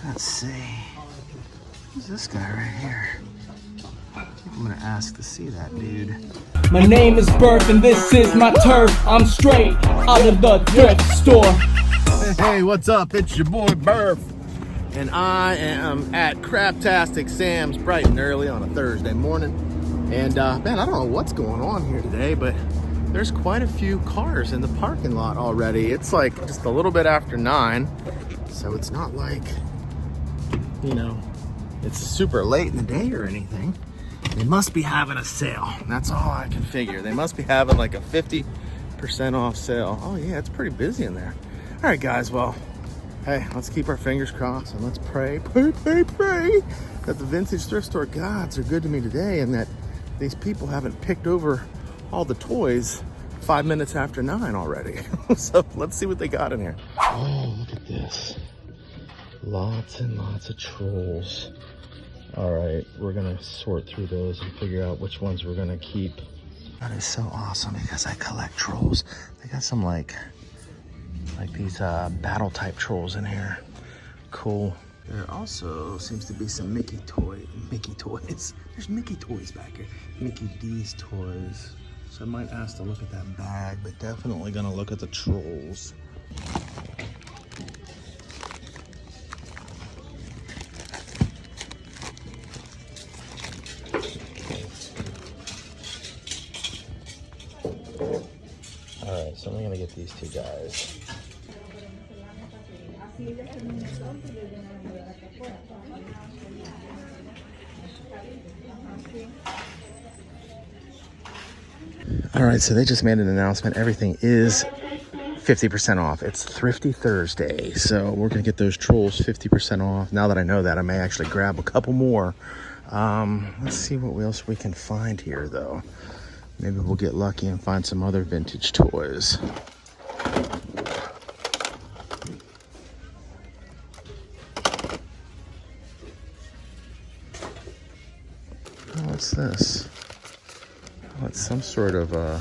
Let's see. Who's this guy right here? I'm gonna ask to see that dude. My name is Burf and this is my turf. I'm straight out of the thrift store. Hey, what's up? It's your boy Burf. And I am at Craptastic Sam's bright and early on a Thursday morning. And man, I don't know what's going on here today, but there's quite a few cars in the parking lot already. It's like just a little bit after 9. So it's not like, you know, it's super late in the day or anything. They must be having a sale. That's all I can figure. They must be having like a 50% off sale. Oh yeah, it's pretty busy in there. All right, guys, well, hey, let's keep our fingers crossed and let's pray that the vintage thrift store gods are good to me today and that these people haven't picked over all the toys 5 minutes after 9 already. So let's see what they got in here. Oh, look at this. Lots and lots of trolls. All right, we're gonna sort through those and figure out which ones we're gonna keep. That is so awesome because I collect trolls. They got some like these battle type trolls in here. Cool. There also seems to be some Mickey toys. There's Mickey toys back here. Mickey D's toys. So I might ask to look at that bag, but definitely gonna look at the trolls. All right, so I'm gonna get these two guys. All right, so they just made an announcement. Everything is 50% off. It's Thrifty Thursday. So we're gonna get those trolls 50% off. Now that I know that, I may actually grab a couple more. Let's see what else we can find here though. Maybe we'll get lucky and find some other vintage toys. Oh, what's this? Oh, it's some sort of I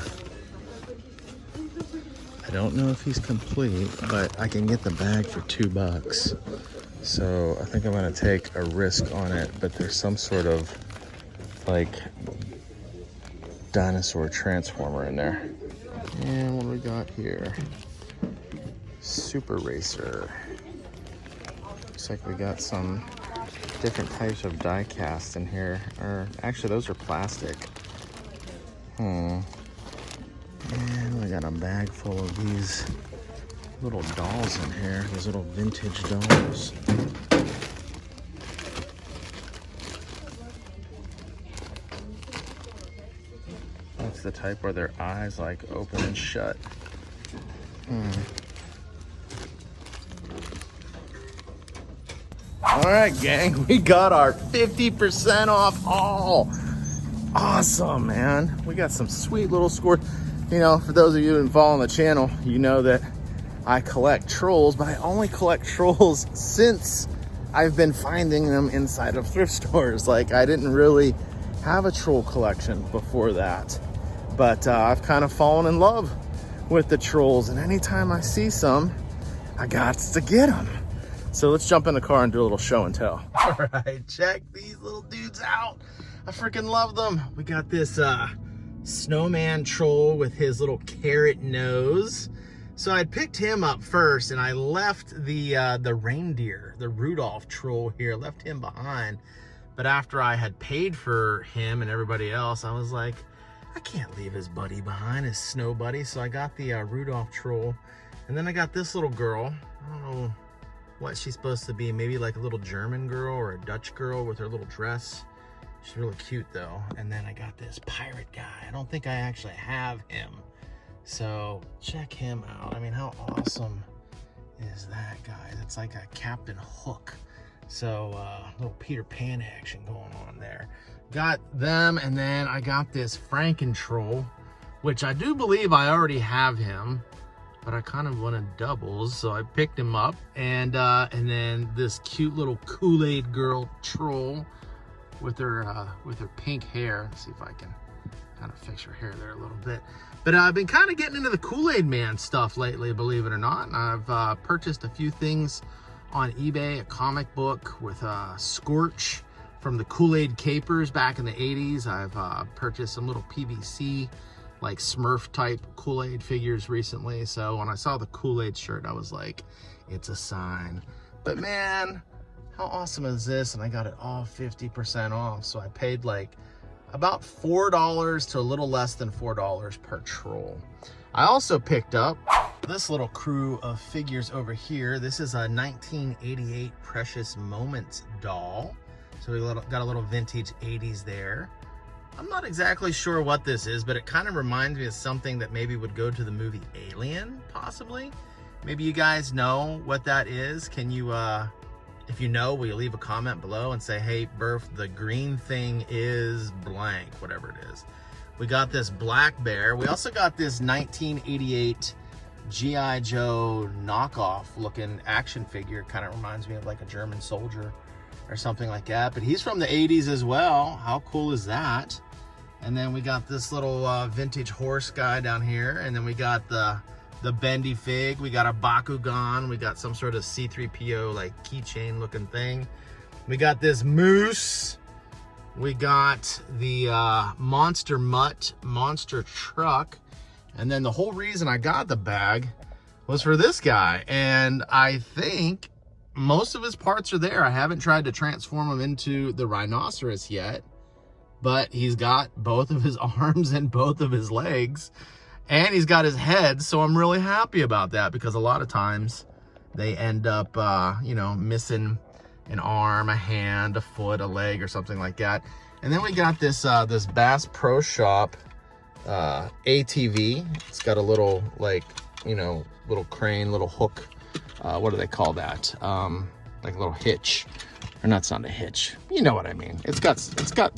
don't know if he's complete, but I can get the bag for $2. So I think I'm gonna take a risk on it, but there's some sort of like dinosaur transformer in there. And what do we got here? Super Racer. Looks like we got some different types of die cast in here. Or actually those are plastic. And we got a bag full of these little dolls in here. These little vintage dolls. The type where their eyes like open and shut. All right, gang, we got our 50% off haul. Awesome, man. We got some sweet little scores. You know, for those of you who have been following the channel, you know that I collect trolls, but I only collect trolls since I've been finding them inside of thrift stores. Like, I didn't really have a troll collection before that. But I've kind of fallen in love with the trolls, and anytime I see some, I got to get them. So let's jump in the car and do a little show and tell. All right, check these little dudes out. I freaking love them. We got this snowman troll with his little carrot nose. So I picked him up first, and I left the reindeer, the Rudolph troll here, left him behind. But after I had paid for him and everybody else, I was like, I can't leave his buddy behind, his snow buddy. So I got the Rudolph troll. And then I got this little girl. I don't know what she's supposed to be. Maybe like a little German girl or a Dutch girl with her little dress. She's really cute though. And then I got this pirate guy. I don't think I actually have him. So check him out. I mean, how awesome is that, guys? It's like a Captain Hook. So little Peter Pan action going on there. Got them, and then I got this Franken troll, which I do believe I already have him, but I kind of wanted doubles, so I picked him up. And then this cute little Kool-Aid girl troll with her pink hair. Let's see if I can kind of fix her hair there a little bit. But I've been kind of getting into the Kool-Aid Man stuff lately, believe it or not. And I've purchased a few things on eBay a comic book with Scorch from the Kool-Aid Capers back in the 80s. I've purchased some little PVC, like Smurf type Kool-Aid figures recently. So when I saw the Kool-Aid shirt, I was like, it's a sign. But man, how awesome is this? And I got it all 50% off. So I paid like about $4 to a little less than $4 per troll. I also picked up this little crew of figures over here. This is a 1988 Precious Moments doll. So we got a little vintage 80s there. I'm not exactly sure what this is, but it kind of reminds me of something that maybe would go to the movie Alien, possibly. Maybe you guys know what that is. Can you, if you know, will you leave a comment below and say, hey, Burf, the green thing is blank, whatever it is. We got this black bear. We also got this 1988 G.I. Joe knockoff looking action figure. Kind of reminds me of like a German soldier or something like that. But he's from the 80s as well. How cool is that? And then we got this little vintage horse guy down here. And then we got the bendy fig. We got a Bakugan. We got some sort of C-3PO like keychain looking thing. We got this moose. We got the Monster Mutt monster truck. And then the whole reason I got the bag was for this guy. And I think most of his parts are there. I haven't tried to transform him into the rhinoceros yet, but he's got both of his arms and both of his legs, and he's got his head. So I'm really happy about that, because a lot of times they end up, you know, missing an arm, a hand, a foot, a leg, or something like that. And then we got this this Bass Pro Shop ATV. It's got a little, like, you know, little crane, little hook. What do they call that? Like a little hitch, or not, it's not a hitch. You know what I mean? It's got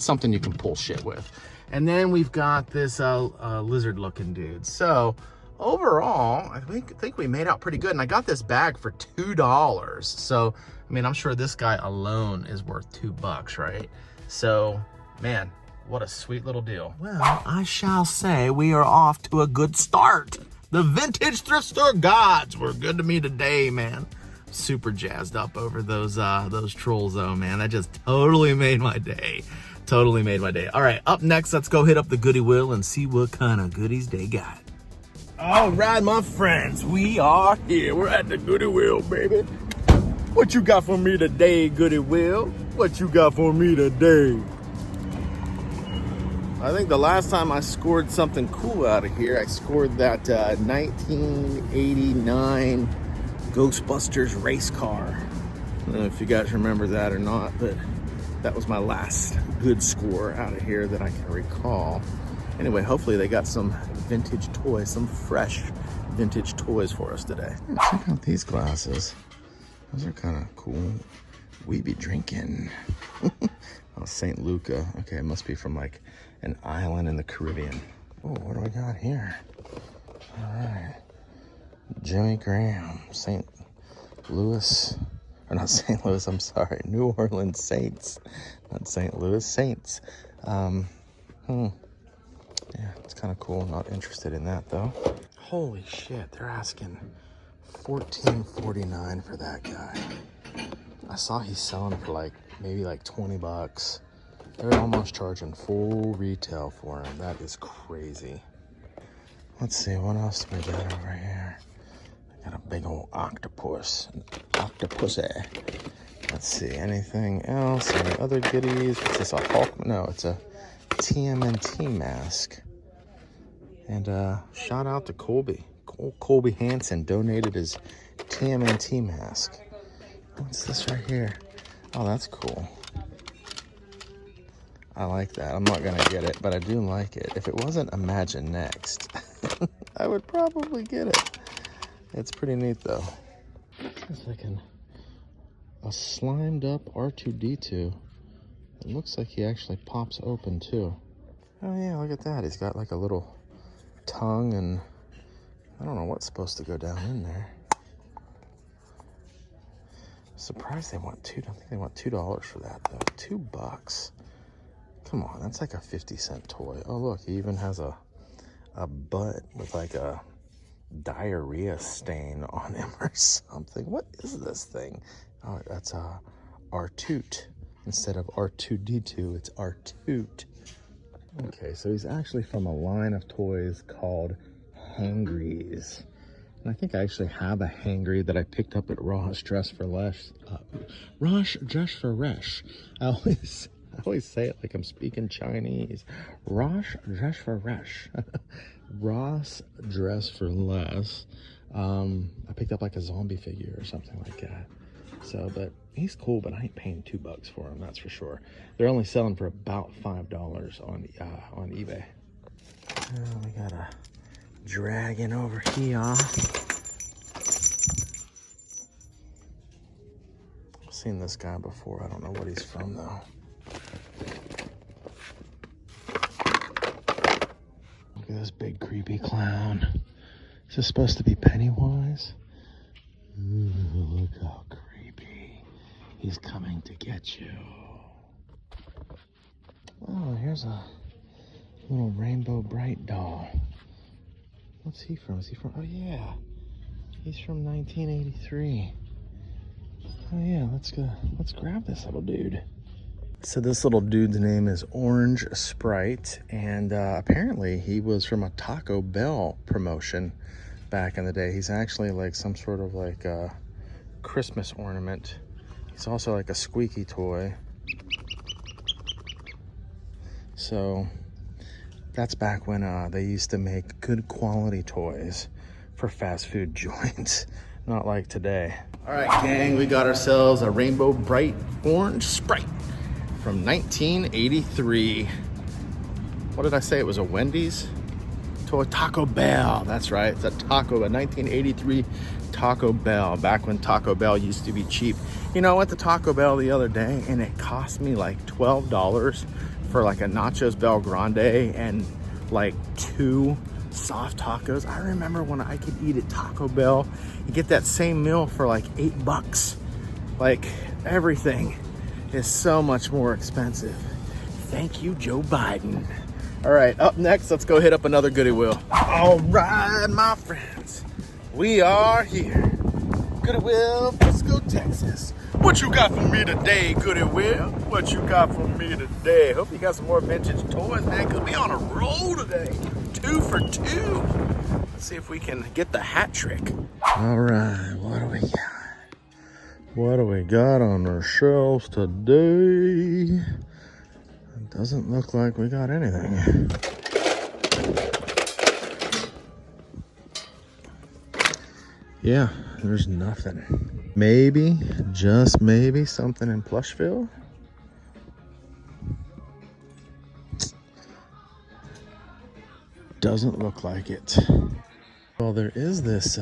something you can pull shit with. And then we've got this lizard-looking dude. So overall, I think we made out pretty good. And I got this bag for $2. So I mean, I'm sure this guy alone is worth $2, right? So man, what a sweet little deal. Well, I shall say we are off to a good start. The vintage thrift store gods were good to me today, man. Super jazzed up over those trolls though, man. That just totally made my day. Totally made my day. All right, up next, let's go hit up the Goodwill and see what kind of goodies they got. All right, my friends, we are here. We're at the Goodwill, baby. What you got for me today, Goodwill? What you got for me today? I think the last time I scored something cool out of here, I scored that 1989 Ghostbusters race car. I don't know if you guys remember that or not, but that was my last good score out of here that I can recall. Anyway, hopefully they got some vintage toys, some fresh vintage toys for us today. Check out these glasses. Those are kind of cool. We be drinking. Oh, St. Luca. Okay, it must be from like an island in the Caribbean. Oh, what do we got here? All right. Jimmy Graham, St. Louis, or not St. Louis, I'm sorry, New Orleans Saints, not St. Louis Saints. Yeah, it's kind of cool. Not interested in that though. Holy shit, they're asking $14.49 for that guy. I saw he's selling for like maybe like $20. They're almost charging full retail for him. That is crazy. Let's see, what else do we got over here? I got a big old octopus. Octopusy. Let's see, anything else? Any other goodies? What's this, a Hulk? No, it's a TMNT mask. And shout out to Colby. Colby Hansen donated his TMNT mask. What's this right here? Oh, that's cool. I like that. I'm not gonna get it, but I do like it. If it wasn't Imagine Next, I would probably get it. It's pretty neat though. It's like a slimed up R2-D2. It looks like he actually pops open too. Oh yeah, look at that. He's got like a little tongue, and I don't know what's supposed to go down in there. Surprised they want I think they want $2 for that though. $2. Come on, that's like a 50-cent toy. Oh look, he even has a butt with like a diarrhea stain on him or something. What is this thing? Oh, that's R-Toot. Instead of R2-D2, it's R-Toot. Okay, so he's actually from a line of toys called Hangries. And I think I actually have a Hangry that I picked up at Rosh Dress for Less. Rosh Dress for Resh. I always say it like I'm speaking Chinese. Rosh Dress for Resh. Ross Dress for Less. I picked up like a zombie figure or something like that. So, but he's cool, but I ain't paying $2 for him, that's for sure. They're only selling for about $5 on eBay. We got a dragon over here. I've seen this guy before. I don't know what he's from though. Look at this big creepy clown. Is this supposed to be Pennywise? Ooh, look how creepy. He's coming to get you. Oh, here's a little Rainbow Bright doll. What's he from? Is he from? Oh yeah, he's from 1983. Oh yeah, let's grab this little dude. So this little dude's name is Orange Sprite, and apparently he was from a Taco Bell promotion back in the day. He's actually like some sort of like Christmas ornament. He's also like a squeaky toy. So that's back when they used to make good quality toys for fast food joints, not like today. All right, gang, we got ourselves a Rainbow Bright Orange Sprite from 1983. What did I say? It was a Wendy's toy? Taco Bell. That's right. It's a 1983 Taco Bell, back when Taco Bell used to be cheap. You know, I went to Taco Bell the other day and it cost me like $12 for like a Nachos Bel Grande and like 2 soft tacos. I remember when I could eat at Taco Bell and get that same meal for like $8. Like, everything is so much more expensive. Thank you, Joe Biden. All right, up next, let's go hit up another Goodwill. All right, my friends, we are here. Goodwill, Frisco, Texas. What you got for me today, Goodwill? What you got for me today? Hope you got some more vintage toys, man, because we on a roll today. 2 for 2. Let's see if we can get the hat trick. All right, what do we got? What do we got on our shelves today? It doesn't look like we got anything. Yeah, there's nothing. Maybe, just maybe, something in Plushville. Doesn't look like it. Well, there is this,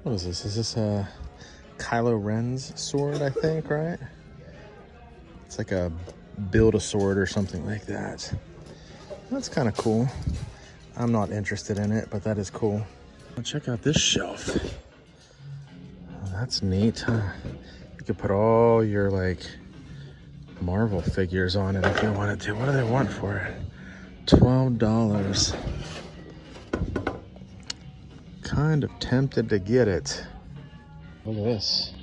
what is this? Is this a Kylo Ren's sword, I think, right? It's like a Build-A-Sword or something like that. That's kind of cool. I'm not interested in it, but that is cool. Check out this shelf. Oh, that's neat, huh? You could put all your, like, Marvel figures on it if you wanted to. What do they want for it? $12. Kind of tempted to get it. Look at this.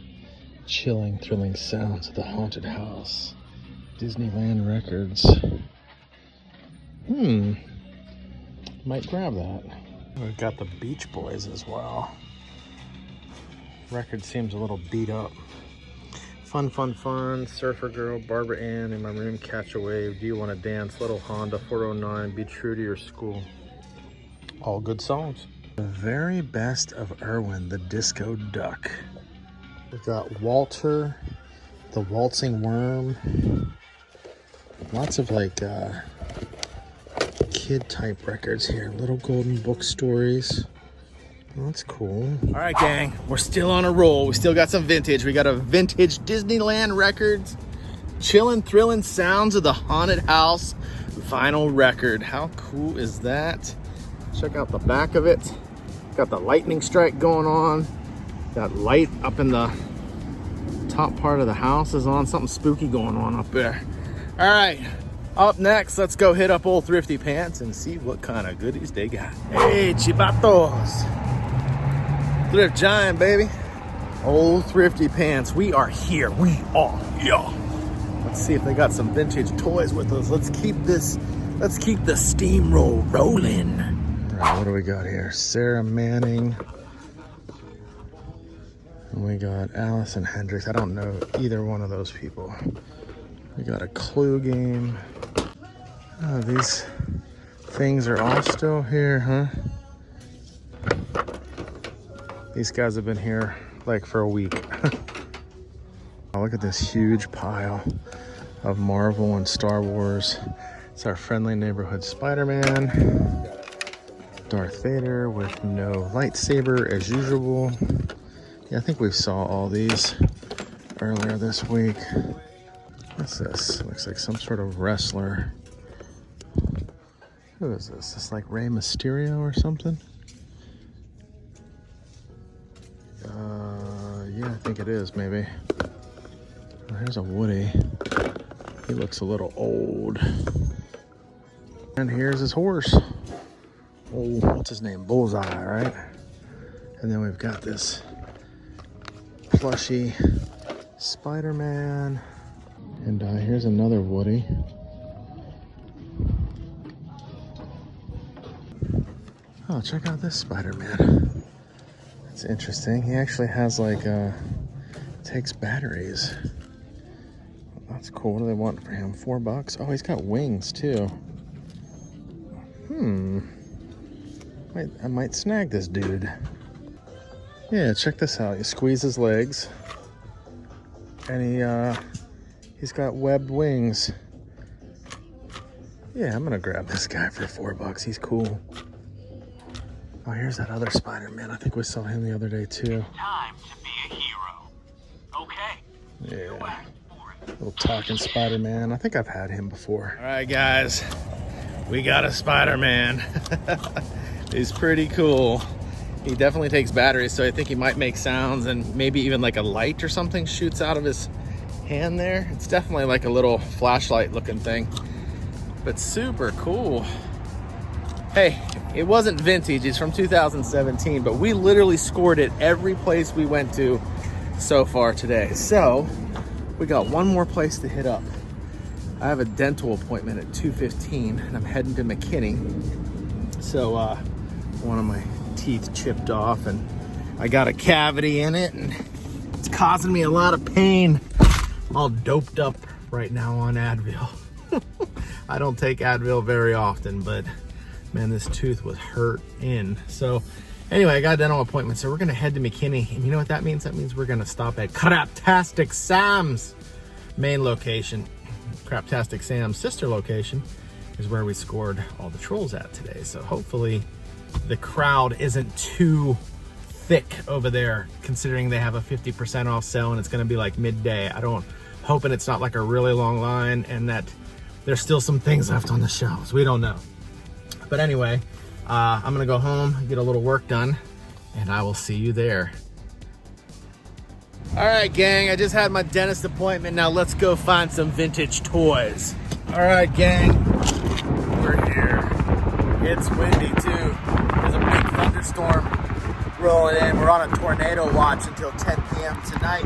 Chilling, thrilling sounds of the haunted house. Disneyland Records. Might grab that. We've got the Beach Boys as well. Record seems a little beat up. Fun, fun, fun. Surfer Girl, Barbara Ann, In My Room, Catch a Wave, Do You Want to Dance, Little Honda, 409, Be True to Your School. All good songs. The very best of Irwin, the Disco Duck. We've got Walter, the Waltzing Worm. Lots of like kid type records here. Little Golden Book Stories. Well, that's cool. All right, gang, we're still on a roll. We still got some vintage. We got a vintage Disneyland Records, Chillin' Thrillin' Sounds of the Haunted House vinyl record. How cool is that? Check out the back of it. Got the lightning strike going on. That light up in the top part of the house is on. Something spooky going on up there. All right, Up next, let's go hit up old Thrifty Pants and see what kind of goodies they got. Hey, chivatos. Thrift Giant, baby. Old Thrifty Pants. We are here. We are here. Let's see if they got some vintage toys with us. Let's keep the steamroll rolling. All right, what do we got here? Sarah Manning. And we got Allison Hendricks. I don't know either one of those people. We got a Clue game. Oh, these things are all still here, huh? These guys have been here like for a week. Oh, look at this huge pile of Marvel and Star Wars. It's our friendly neighborhood Spider-Man. Darth Vader with no lightsaber as usual. Yeah, I think we saw all these earlier this week. What's this? Looks like some sort of wrestler. Who is this? This like Rey Mysterio or something? Yeah, I think it is, maybe. Oh, here's a Woody. He looks a little old. And here's his horse. Oh, what's his name? Bullseye, right? And then we've got this plushy Spider-Man. And here's another Woody. Oh, check out this Spider-Man. That's interesting. He actually has like, takes batteries. That's cool. What do they want for him? $4? Oh, he's got wings too. I might snag this dude. Yeah, check this out. You squeeze his legs, and he's got webbed wings. Yeah, I'm gonna grab this guy for $4. He's cool. Oh, here's that other Spider-Man. I think we saw him the other day too. Time to be a hero. Okay. Yeah. Little talking Spider-Man. I think I've had him before. All right, guys. We got a Spider-Man. He's pretty cool. He definitely takes batteries, so I think he might make sounds, and maybe even like a light or something shoots out of his hand there. It's definitely like a little flashlight looking thing, but super cool. Hey, it wasn't vintage. It's from 2017, but we literally scored it every place we went to so far today. So we got one more place to hit up. I have a dental appointment at 2:15, and I'm heading to McKinney. So one of my teeth chipped off, and I got a cavity in it, and it's causing me a lot of pain. I'm all doped up right now on Advil. I don't take Advil very often, but man, this tooth was hurt in. So anyway, I got a dental appointment, so we're gonna head to McKinney, and you know what that means? That means we're gonna stop at Craptastic Sam's main location. Craptastic Sam's sister location is where we scored all the trolls at today. So hopefully the crowd isn't too thick over there, considering they have a 50% off sale and it's gonna be like midday. Hoping it's not like a really long line and that there's still some things left on the shelves. We don't know. But anyway, I'm gonna go home, get a little work done, and I will see you there. All right, gang, I just had my dentist appointment. Now let's go find some vintage toys. All right, gang, we're here. It's windy too. There's a big thunderstorm rolling in. We're on a tornado watch until 10 p.m. tonight.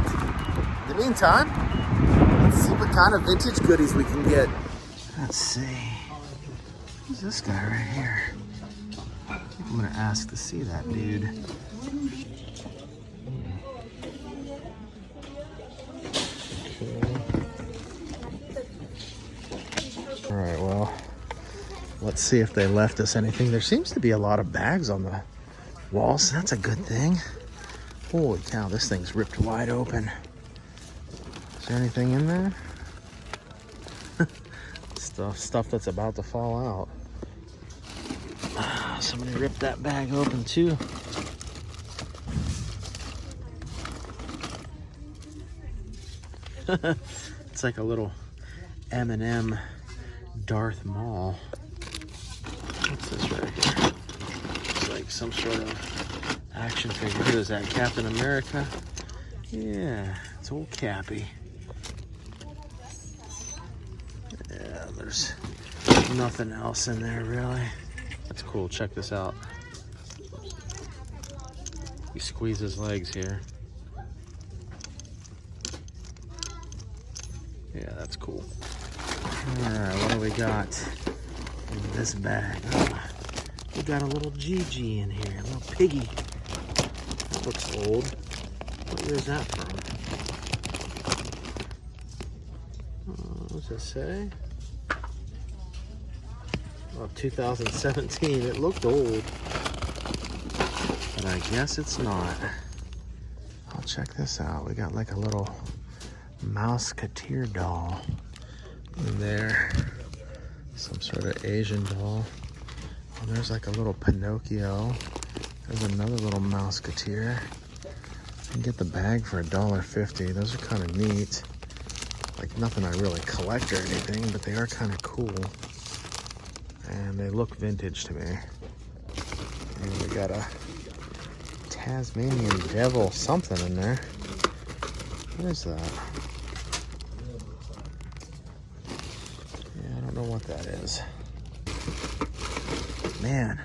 In the meantime, let's see what kind of vintage goodies we can get. Let's see. Who's this guy right here? I think I'm gonna ask to see that dude. All right, well, let's see if they left us anything. There seems to be a lot of bags on the walls. So that's a good thing. Holy cow, this thing's ripped wide open. Is there anything in there? Stuff that's about to fall out. Somebody ripped that bag open too. It's like a little M&M Darth Maul. What's this right here? It's like some sort of action figure. Who is that? Captain America? Yeah, it's old Cappy. Yeah, There's nothing else in there really. That's cool. Check this out. He squeeze his legs here. Yeah, that's cool. All right, what do we got in this bag? Oh, we got a little Gigi in here, a little piggy. That looks old. What year is that from? What does it say? Oh, 2017. It looked old, but I guess it's not. Oh, check this out. We got like a little Mouseketeer doll in there. Some sort of Asian doll. Oh, there's like a little Pinocchio. There's another little Mouseketeer. You can get the bag for $1.50. Those are kind of neat. Like nothing I really collect or anything, but they are kind of cool. And they look vintage to me. And we got a Tasmanian devil something in there. What is that? Yeah, I don't know what that is. Man,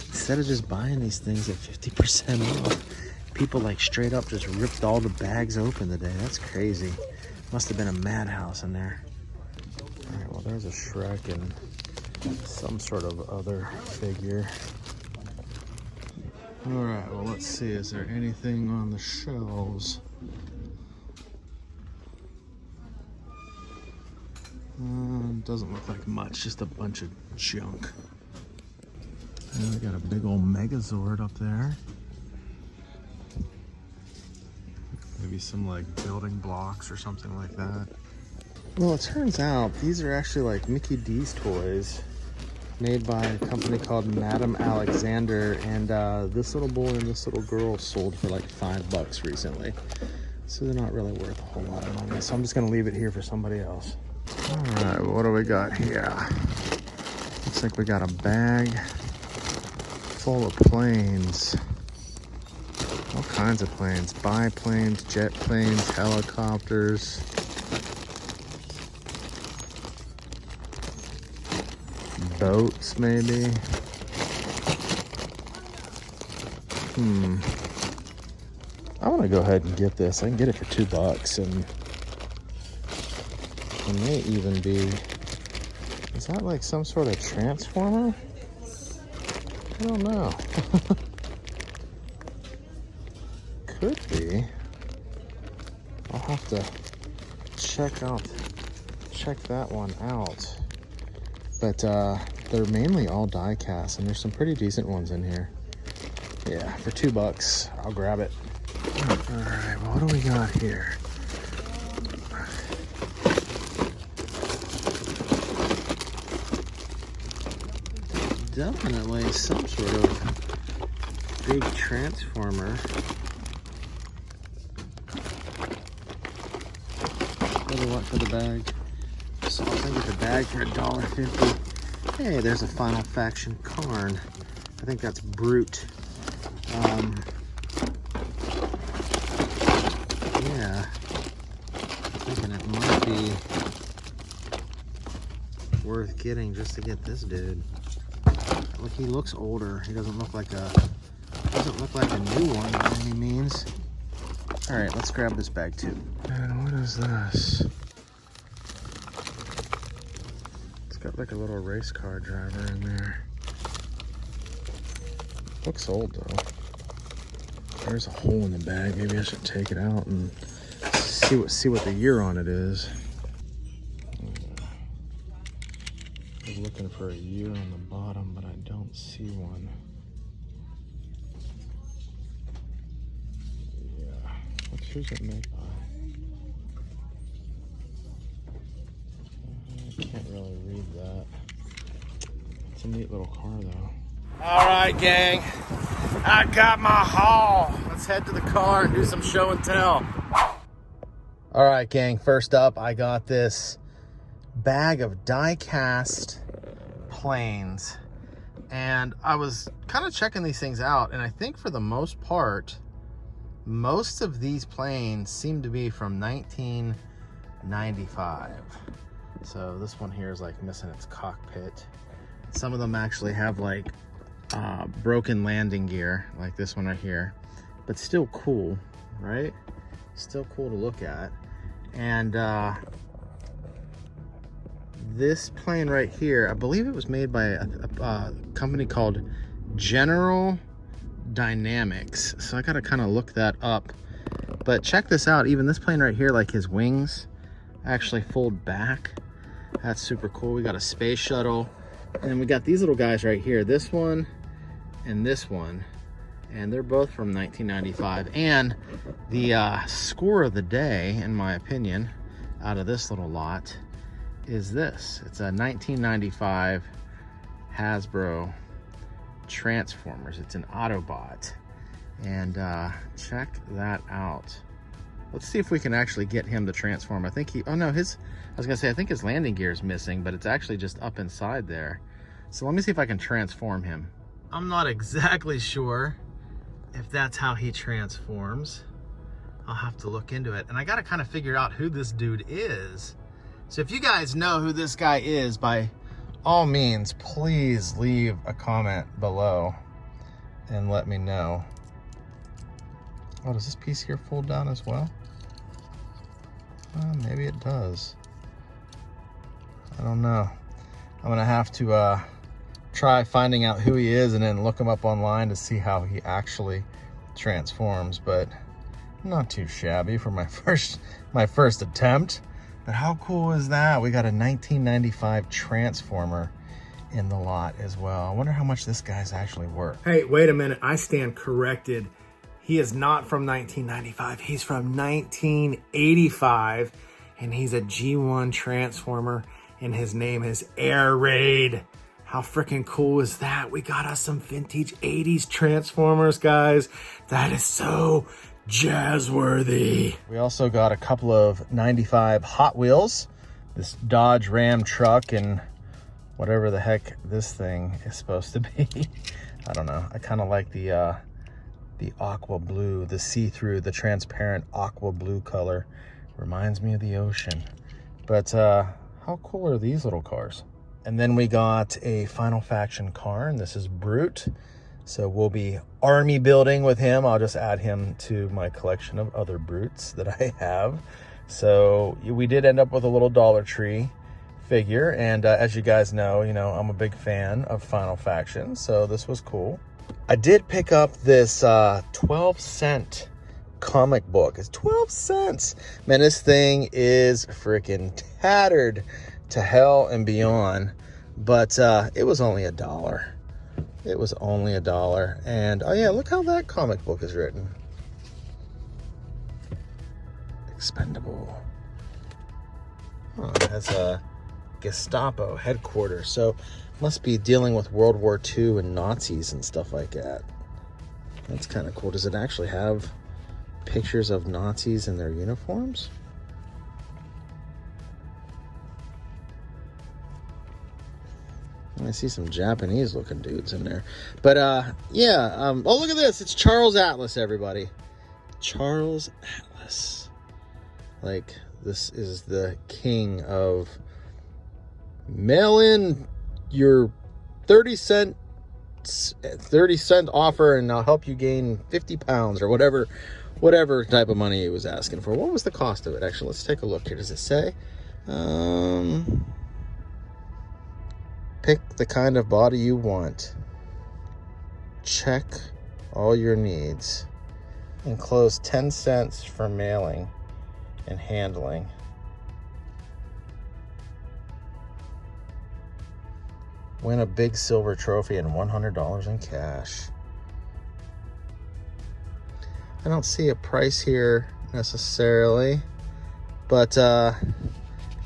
instead of just buying these things at 50% off, people like straight up just ripped all the bags open today. That's crazy. Must have been a madhouse in there. All right, well, there's a Shrek and some sort of other figure. All right, well, let's see. Is there anything on the shelves? Doesn't look like much, just a bunch of junk. And we got a big old Megazord up there. Maybe some like building blocks or something like that. Well, it turns out these are actually like Mickey D's toys made by a company called Madame Alexander, and this little boy and this little girl sold for like $5 recently. So they're not really worth a whole lot of money. So I'm just gonna leave it here for somebody else. All right, what do we got here? Looks like we got a bag full of planes. All kinds of planes. Biplanes, jet planes, helicopters. Boats, maybe. I want to go ahead and get this. I can get it for $2, and it may even be. Is that like some sort of transformer? I don't know. Could be. I'll have to check that one out. But they're mainly all die cast, and there's some pretty decent ones in here. Yeah, for $2, I'll grab it. All right, well, what do we got here? Definitely some sort of big transformer. What a lot for the bag. So I'll get the bag for $1.50. Hey, there's a Final Faction Karn. I think that's Brute. Yeah, I'm thinking it might be worth getting just to get this dude. Look, he looks older. He doesn't look like a new one by any means. All right, let's grab this bag too. And what is this? It's got like a little race car driver in there. Looks old though. There's a hole in the bag. Maybe I should take it out and see what the year on it is. I was looking for a year on the bottom, but I don't see one. Yeah. Who's it made by? I can't really read that. It's a neat little car though. All right, gang. I got my haul. Let's head to the car and do some show and tell. All right, gang. First up, I got this bag of die-cast planes. And I was kind of checking these things out, and I think for the most part, most of these planes seem to be from 1995. So this one here is like missing its cockpit. Some of them actually have like broken landing gear, like this one right here, but still cool, right? Still cool to look at. And this plane right here, I believe it was made by a company called General Dynamics. So I gotta kind of look that up. But check this out, even this plane right here, like his wings actually fold back. That's super cool. We got a space shuttle, and we got these little guys right here, this one and this one, and they're both from 1995. And the score of the day, in my opinion, out of this little lot is this. It's a 1995 Hasbro Transformers. It's an Autobot, and check that out. Let's see if we can actually get him to transform. I think he, oh no, I was gonna say, I think his landing gear is missing, but it's actually just up inside there. So let me see if I can transform him. I'm not exactly sure if that's how he transforms. I'll have to look into it. And I gotta kind of figure out who this dude is. So if you guys know who this guy is, by all means, please leave a comment below and let me know. Oh, does this piece here fold down as well? Maybe it does. I don't know. I'm gonna have to try finding out who he is and then look him up online to see how he actually transforms, but not too shabby for my first attempt. But how cool is that? We got a 1995 Transformer in the lot as well. I wonder how much this guy's actually worth. Hey, wait a minute, I stand corrected. He is not from 1995. He's from 1985, and he's a G1 Transformer, and his name is Air Raid. How freaking cool is that? We got us some vintage 80s Transformers, guys. That is so jazz-worthy. We also got a couple of 95 Hot Wheels, this Dodge Ram truck, and whatever the heck this thing is supposed to be. I don't know. I kind of like the aqua blue, the see-through, the transparent aqua blue color. Reminds me of the ocean. But how cool are these little cars? And then we got a Final Faction car, and this is Brute. So we'll be army building with him. I'll just add him to my collection of other Brutes that I have. So we did end up with a little Dollar Tree figure, and as you guys know, I'm a big fan of Final Faction, so this was cool. I did pick up this 12-cent comic book. It's 12 cents. Man, this thing is freaking tattered to hell and beyond, but it was only $1. It was only $1. And oh yeah, look how that comic book is written. Expendable. Oh, it has a Gestapo headquarters, so must be dealing with World War II and Nazis and stuff like that. That's kind of cool. Does it actually have pictures of Nazis in their uniforms? I see some Japanese looking dudes in there. But yeah, oh, look at this. It's Charles Atlas, everybody. Charles Atlas. Like, this is the king of mail in your 30 cent offer and I'll help you gain 50 pounds or whatever type of money he was asking for. What was the cost of it? Actually, let's take a look here. Does it say? Pick the kind of body you want. Check all your needs. Enclose 10 cents for mailing and handling. Win a big silver trophy and $100 in cash. I don't see a price here necessarily, but yeah,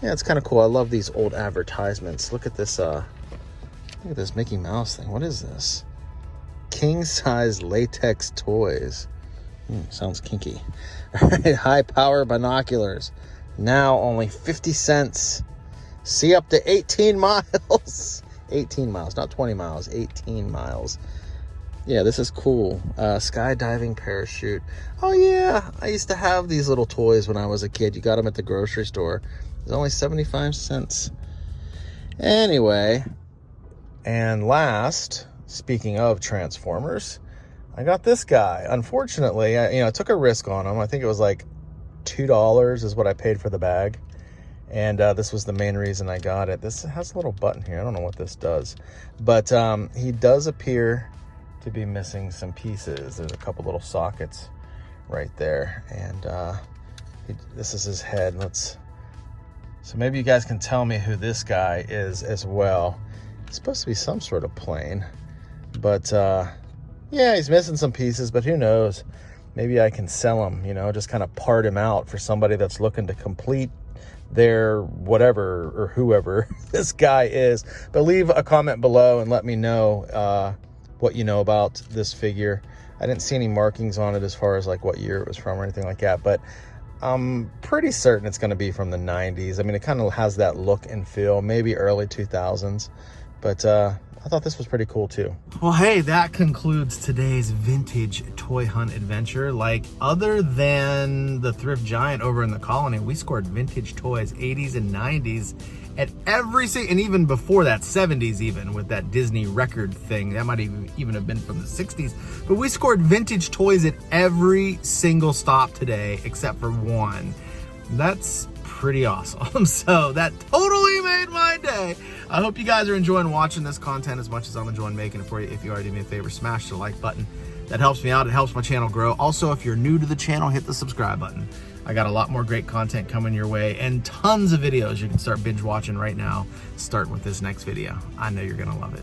it's kind of cool. I love these old advertisements. Look at this Mickey Mouse thing. What is this? King size latex toys. Sounds kinky. All right, high power binoculars. Now only 50 cents. See up to 18 miles. 18 miles, not 20 miles, 18 miles. Yeah, this is cool. Skydiving parachute. Oh yeah, I used to have these little toys when I was a kid. You got them at the grocery store. It was only 75 cents. Anyway, and last, speaking of Transformers, I got this guy. Unfortunately, I took a risk on him. I think it was like $2 is what I paid for the bag. And this was the main reason I got it. This has a little button here. I don't know what this does. But he does appear to be missing some pieces. There's a couple little sockets right there. And this is his head. So maybe you guys can tell me who this guy is as well. It's supposed to be some sort of plane. But yeah, he's missing some pieces, but who knows? Maybe I can sell him, just kind of part him out for somebody that's looking to complete their whatever or whoever this guy is. But leave a comment below and let me know what you know about this figure. I didn't see any markings on it as far as like what year it was from or anything like that, but I'm pretty certain it's going to be from the 90s. I mean, it kind of has that look and feel, maybe early 2000s, but I thought this was pretty cool too. Well, hey, that concludes today's vintage toy hunt adventure. Like, other than the Thrift Giant over in the Colony, we scored vintage toys 80s and 90s at every single, and even before that, 70s even, with that Disney record thing. That might even have been from the 60s. But we scored vintage toys at every single stop today, except for one. That's pretty awesome. So that totally made my day. I hope you guys are enjoying watching this content as much as I'm enjoying making it for you. If you already do me a favor, smash the like button. That helps me out. It helps my channel grow. Also, if you're new to the channel, hit the subscribe button. I got a lot more great content coming your way and tons of videos you can start binge watching right now, starting with this next video. I know you're gonna love it.